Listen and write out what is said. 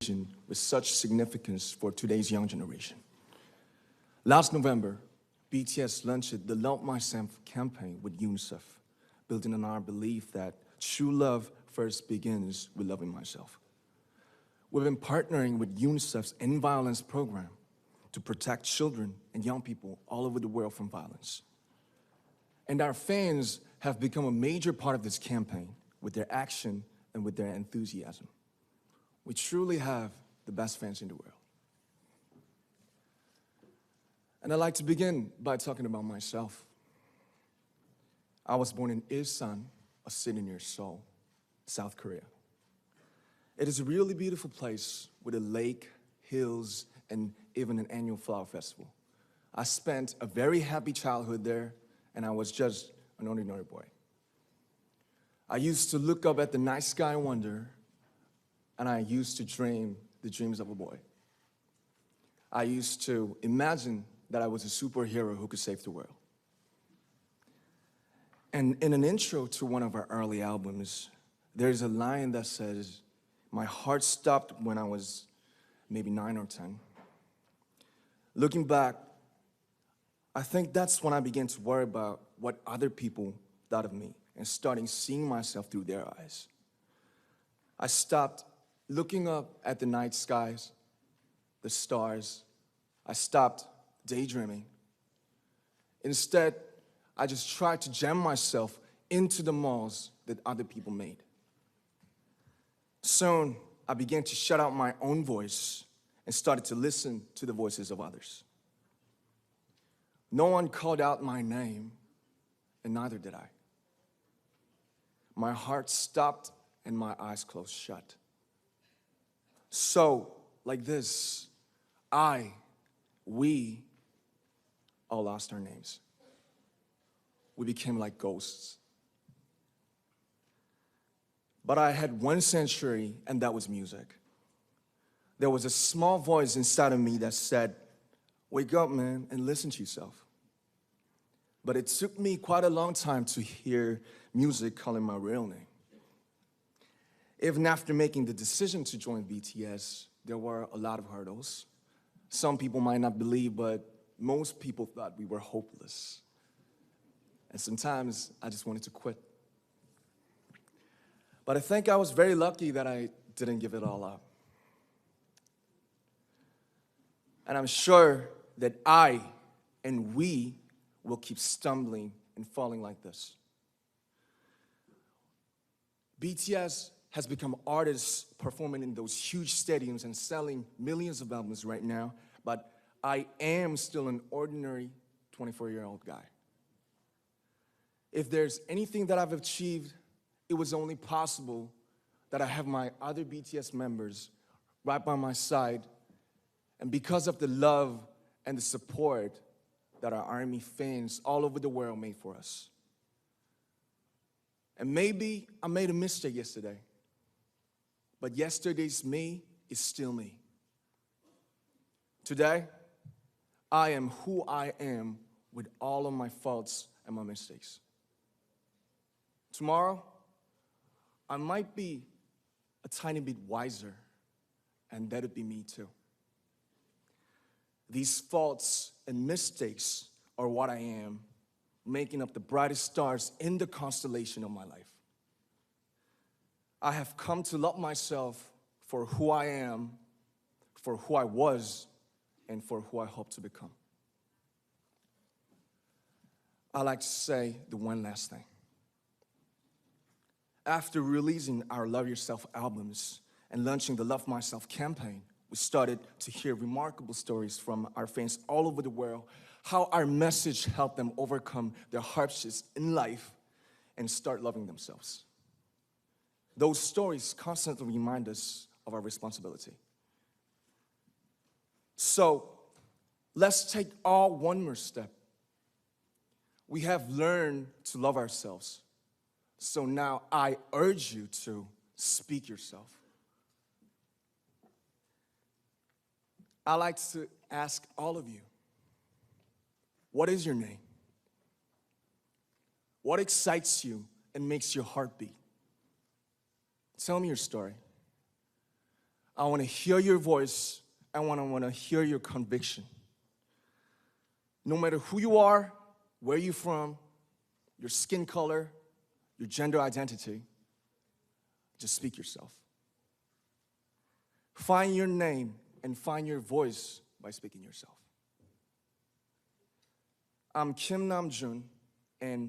region with such significance for today's young generation. Last November, BTS launched the Love Myself campaign with UNICEF, building on our belief that true love first begins with loving myself. We've been partnering with UNICEF's End Violence program to protect children and young people all over the world from violence. And our fans have become a major part of this campaign with their action and with their enthusiasm. We truly have the best fans in the world. And I'd like to begin by talking about myself. I was born in Ilsan, a city near Seoul, South Korea. It is a really beautiful place with a lake, hills, and even an annual flower festival. I spent a very happy childhood there, and I was just an ordinary boy. I used to look up at the night sky and wonder, and I used to dream the dreams of a boy. I used to imagine that I was a superhero who could save the world. And in an intro to one of our early albums, there's a line that says, "My heart stopped when I was maybe 9 or 10. Looking back, I think that's when I began to worry about what other people thought of me and starting seeing myself through their eyes. I stopped looking up at the night skies, the stars. I stopped daydreaming. Instead, I just tried to jam myself into the malls that other people made. Soon, I began to shut out my own voice and started to listen to the voices of others. No one called out my name, and neither did I. My heart stopped and my eyes closed shut. So, like this, we all lost our names. We became like ghosts. But I had one sanctuary, and that was music. There was a small voice inside of me that said, "Wake up, man, and listen to yourself." But it took me quite a long time to hear music calling my real name. Even after making the decision to join BTS, there were a lot of hurdles. Some people might not believe, but most people thought we were hopeless. And sometimes I just wanted to quit. But I think I was very lucky that I didn't give it all up. And I'm sure that I and we will keep stumbling and falling like this. BTS has become artists performing in those huge stadiums and selling millions of albums right now, but I am still an ordinary 24-year-old guy. If there's anything that I've achieved, it was only possible that I have my other BTS members right by my side, and because of the love and the support that our ARMY fans all over the world made for us. And maybe I made a mistake yesterday, but yesterday's me is still me. Today, I am who I am with all of my faults and my mistakes. Tomorrow, I might be a tiny bit wiser, and that'd be me too. These faults and mistakes are what I am, making up the brightest stars in the constellation of my life. I have come to love myself for who I am, for who I was, and for who I hope to become. I like to say the one last thing. After releasing our Love Yourself albums and launching the Love Myself campaign, we started to hear remarkable stories from our fans all over the world, how our message helped them overcome their hardships in life and start loving themselves. Those stories constantly remind us of our responsibility. So, let's take one more step. We have learned to love ourselves. So now I urge you to speak yourself. I like to ask all of you, what is your name? What excites you and makes your heart beat? Tell me your story. I want to hear your voice. I want to hear your conviction. No matter who you are, where you're from, your skin color, your gender identity, just speak yourself. Find your name and find your voice by speaking yourself. I'm Kim Namjoon, and